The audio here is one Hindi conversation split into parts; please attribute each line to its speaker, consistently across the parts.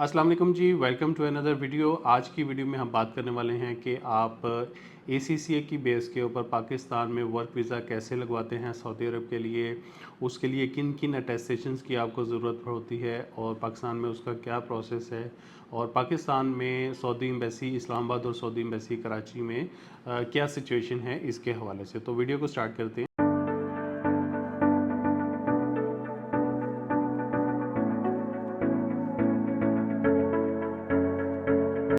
Speaker 1: अस्सलाम वालेकुम जी, वेलकम टू अनदर वीडियो। आज की वीडियो में हम बात करने वाले हैं कि आप ACCA की बेस के ऊपर पाकिस्तान में वर्क वीज़ा कैसे लगवाते हैं सऊदी अरब के लिए, उसके लिए किन किन अटेस्टेशंस की आपको ज़रूरत होती है और पाकिस्तान में उसका क्या प्रोसेस है, और पाकिस्तान में सऊदी एम्बेसी इस्लामाबाद और सऊदी एम्बेसी कराची में क्या सिचुएशन है इसके हवाले से। तो वीडियो को स्टार्ट करते हैं।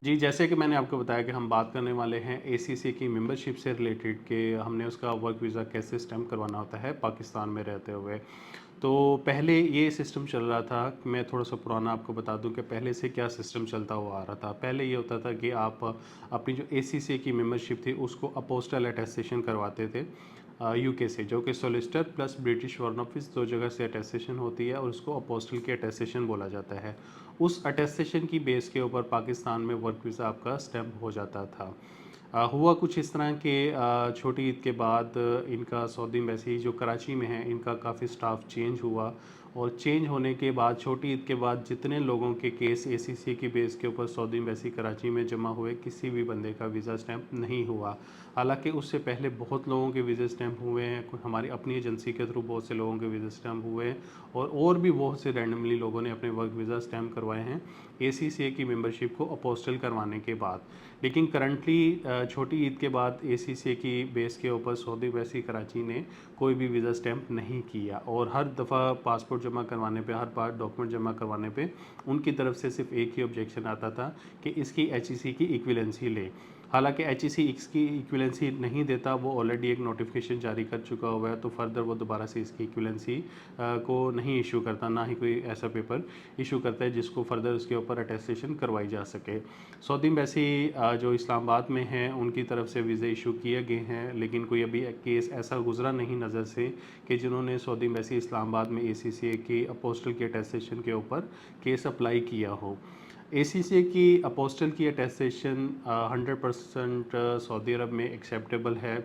Speaker 1: जी, जैसे कि मैंने आपको बताया कि हम बात करने वाले हैं ACCA की मेंबरशिप से रिलेटेड कि हमने उसका वर्क वीज़ा कैसे स्टैम्प करवाना होता है पाकिस्तान में रहते हुए। तो पहले ये सिस्टम चल रहा था, मैं थोड़ा-सा पुराना आपको बता दूं कि पहले से क्या सिस्टम चलता हुआ आ रहा था। पहले ये होता था कि आप अपनी जो ACCA की मेंबरशिप थी उसको अपोस्टल अटेस्टेशन करवाते थे यूके से, जो कि solicitor plus British foreign office दो जगह से अटेस्टेशन होती है और उसको अपोस्टल की अटेस्टेशन बोला जाता है। उस अटेस्टेशन की बेस के ऊपर पाकिस्तान में वर्क वीज़ा आपका स्टैम्प हो जाता था। हुआ कुछ इस तरह के छोटी ईद के बाद इनका सऊदी एम्बेसी जो कराची में है इनका काफ़ी स्टाफ चेंज हुआ, और चेंज होने के बाद छोटी ईद के बाद जितने लोगों के केस ACCA की बेस के ऊपर सऊदी एम्बेसी कराची में जमा हुए, किसी भी बंदे का वीज़ा स्टैम्प नहीं हुआ। हालांकि उससे पहले बहुत लोगों के वीज़ा स्टैम्प हुए हैं, हमारी अपनी एजेंसी के थ्रू बहुत से लोगों के वीज़ा स्टैम्प हुए हैं, और भी बहुत से रैंडमली लोगों ने अपने वर्क वीज़ा स्टैम्प करवाए हैं ACCA की मेंबरशिप को अपोस्टल करवाने के बाद। लेकिन करंटली छोटी ईद के बाद ACCA की बेस के ऊपर सऊदी एम्बेसी कराची ने कोई भी वीज़ा स्टैम्प नहीं किया, और हर दफ़ा पासपोर्ट जमा करवाने पे, हर बार डॉक्यूमेंट जमा करवाने पे उनकी तरफ से सिर्फ एक ही ऑब्जेक्शन आता था कि इसकी HEC की इक्विलेंसी ले। हालांकि HEC इसकी इक्विलेंसी नहीं देता, वो ऑलरेडी एक नोटिफिकेशन जारी कर चुका हुआ है, तो फर्दर वो दोबारा से इसकी इक्विलेंसी को नहीं इशू करता, ना ही कोई ऐसा पेपर इशू करता है जिसको फर्दर उसके ऊपर अटेस्टेशन करवाई जा सके। सऊदी एम्बेसी जो इस्लामाबाद में है उनकी तरफ से वीज़े इशू किए गए हैं, लेकिन कोई अभी केस ऐसा गुजरा नहीं नज़र से कि जिन्होंने सऊदी एम्बेसी इस्लामाबाद में ACCA की अपोस्टल के अटेस्टेशन के ऊपर केस अप्लाई किया हो। ACCA की अपोस्टल की अटेस्टेशन 100% सऊदी अरब में एक्सेप्टेबल है।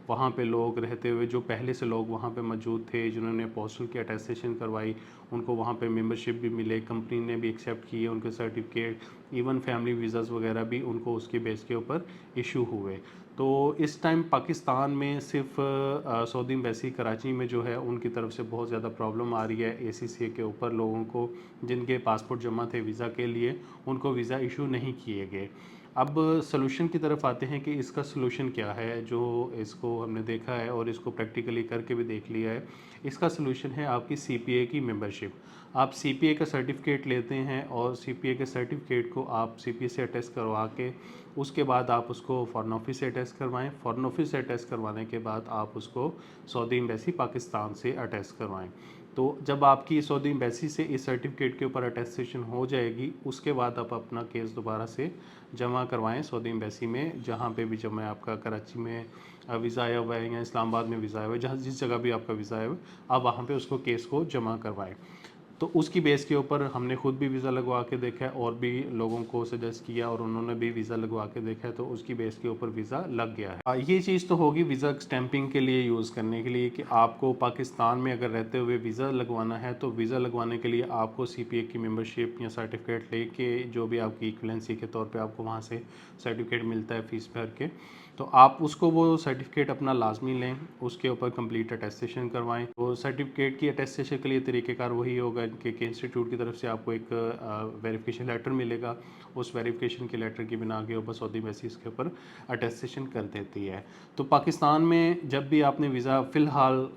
Speaker 1: वहाँ पे लोग रहते हुए, जो पहले से लोग वहाँ पे मौजूद थे जिन्होंने अपोस्टल की अटेस्टेशन करवाई, उनको वहाँ पे मेंबरशिप भी मिले, कंपनी ने भी एक्सेप्ट किए उनके सर्टिफिकेट, इवन फैमिली वीज़ाज़ वगैरह भी उनको उसके बेस के ऊपर इशू हुए। तो इस टाइम पाकिस्तान में सिर्फ सऊदी एम्बेसी कराची में जो है उनकी तरफ से बहुत ज़्यादा प्रॉब्लम आ रही है ACCA के ऊपर। लोगों को जिनके पासपोर्ट जमा थे वीज़ा के लिए, उनको वीज़ा इशू नहीं किए गए। अब सॉल्यूशन की तरफ आते हैं कि इसका सॉल्यूशन क्या है, जो इसको हमने देखा है और इसको प्रैक्टिकली करके भी देख लिया है। इसका सॉल्यूशन है आपकी CPA की मेंबरशिप। आप CPA का सर्टिफिकेट लेते हैं और CPA के सर्टिफिकेट को आप CPA से अटेस्ट करवा के उसके बाद आप उसको फॉरेन ऑफिस से अटेस्ट करवाएं। फॉरेन ऑफिस से अटेस्ट करवाने के बाद आप उसको सऊदी एम्बेसी पाकिस्तान से अटेस्ट करवाएं। तो जब आपकी सऊदी एम्बेसी से इस सर्टिफिकेट के ऊपर अटेस्टेशन हो जाएगी, उसके बाद आप अपना केस दोबारा से जमा करवाएं सऊदी एम्बेसी में, जहाँ पे भी जमा है आपका, कराची में वीज़ा आया हुआ है या इस्लामाबाद में वीज़ा आया हुआ है, जहाँ जिस जगह भी आपका वीज़ा आया हुआ है, आप वहाँ पे उसको केस को जमा करवाएं। तो उसकी बेस के ऊपर हमने खुद भी वीज़ा लगवा के देखा है और भी लोगों को सजेस्ट किया और उन्होंने भी वीज़ा लगवा के देखा है, तो उसकी बेस के ऊपर वीज़ा लग गया है। ये चीज़ तो होगी वीज़ा स्टैंपिंग के लिए यूज़ करने के लिए कि आपको पाकिस्तान में अगर रहते हुए वीज़ा लगवाना है, तो वीज़ा लगवाने के लिए आपको CPA की मेंबरशिप या सर्टिफिकेट लेके, जो भी आपकी इक्विवेलेंसी के तौर पे आपको वहाँ से सर्टिफिकेट मिलता है फ़ीस भर के, तो आप उसको वो सर्टिफिकेट अपना लाजमी लें, उसके ऊपर कंप्लीट अटेस्टेशन करवाएं। तो सर्टिफिकेट की अटेस्टेशन के लिए तरीक़ेकार वही होगा कि इंस्टीट्यूट की तरफ से आपको एक वेरिफिकेशन लेटर मिलेगा। उस वेरिफिकेशन के लेटर की बिना के ऊपर सऊदी एम्बेसी इसके ऊपर अटेस्टेशन कर देती है। तो पाकिस्तान में जब भी आपने वीज़ा, फ़िलहाल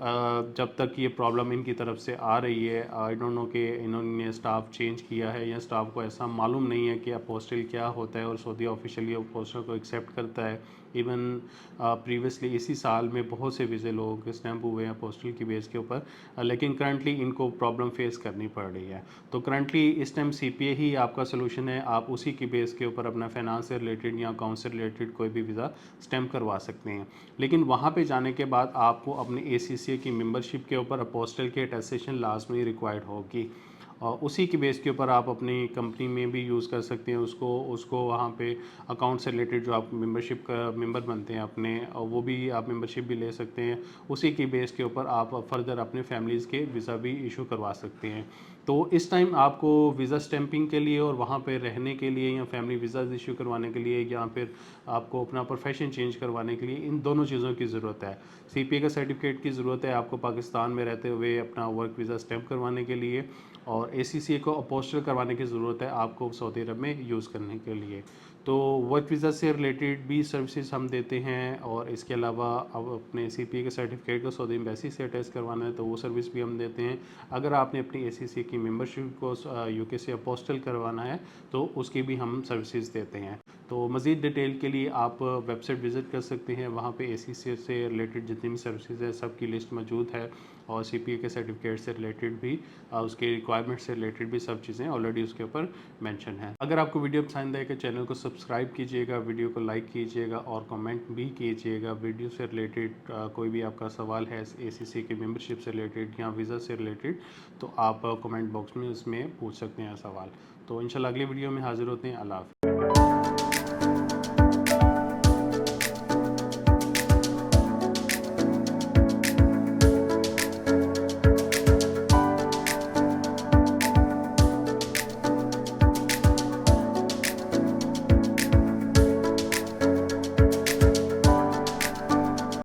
Speaker 1: जब तक ये प्रॉब्लम इनकी तरफ से आ रही है, आई डोंट नो कि इन्होंने स्टाफ चेंज किया है या स्टाफ को ऐसा मालूम नहीं है कि अपोस्टल क्या होता है और सऊदी ऑफिशियली अपोस्टल को एक्सेप्ट करता है। इवन प्रीवियसली इसी साल में बहुत से वीज़े लोगों के स्टैम्प हुए हैं पोस्टल की बेस के ऊपर, लेकिन करंटली इनको प्रॉब्लम फेस करनी पड़ रही है। तो करंटली इस टाइम CPA ही आपका सोल्यूशन है। आप उसी की बेस के ऊपर अपना फाइनेंस से रिलेटेड या अकाउंट से रिलेटेड कोई भी वीज़ा स्टैम्प करवा सकते हैं। लेकिन वहाँ पे जाने के बाद आपको अपनी ACCA की मेंबरशिप के ऊपर अपोस्टल की अटेस्टेशन लाजमी रिक्वायर्ड होगी, और उसी की बेस के ऊपर आप अपनी कंपनी में भी यूज़ कर सकते हैं उसको उसको वहाँ पे अकाउंट से रिलेटेड जो आप मेंबरशिप का मेंबर बनते हैं अपने, और वो भी आप मेंबरशिप भी ले सकते हैं। उसी की बेस के ऊपर आप फर्दर अपने फैमिलीज़ के वीज़ा भी इशू करवा सकते हैं। तो इस टाइम आपको वीज़ा स्टैंपिंग के लिए और वहाँ पे रहने के लिए या फैमिली वीज़ाज़ इशू करवाने के लिए या फिर आपको अपना प्रोफेशन चेंज करवाने के लिए इन दोनों चीज़ों की ज़रूरत है। सीपीए का सर्टिफिकेट की ज़रूरत है आपको पाकिस्तान में रहते हुए अपना वर्क वीज़ा स्टैंप करवाने के लिए, और एसीसीए को अपोस्टल करवाने की ज़रूरत है आपको सऊदी अरब में यूज़ करने के लिए। तो वर्क वीज़ा से रिलेटेड भी सर्विसेज हम देते हैं, और इसके अलावा अब अपने सीपीए के सर्टिफिकेट को सऊदी एम्बेसी से अटैच करवाना है तो वो सर्विस भी हम देते हैं। अगर आपने अपनी एसीसी की मेंबरशिप को यूके से अपोस्टल करवाना है तो उसकी भी हम सर्विसेज देते हैं। तो मज़ीद डिटेल के लिए आप वेबसाइट विज़िट कर सकते हैं, वहाँ पे एसीसी से रिलेटेड जितनी भी सर्विसेज है सब की लिस्ट मौजूद है, और सीपीए के सर्टिफिकेट से रिलेटेड भी उसके रिक्वायरमेंट से रिलेटेड भी सब चीज़ें ऑलरेडी उसके ऊपर मेंशन है। अगर आपको वीडियो पसंद आए तो चैनल को सब्सक्राइब कीजिएगा, वीडियो को लाइक कीजिएगा और कमेंट भी कीजिएगा। वीडियो से रिलेटेड कोई भी आपका सवाल है एसीसी की मेंबरशिप से रिलेटेड या वीज़ा से रिलेटेड, तो आप कमेंट बॉक्स में उसमें पूछ सकते हैं सवाल। तो इंशाल्लाह अगली वीडियो में हाज़िर होते हैं। अल्लाह हाफ़िज़।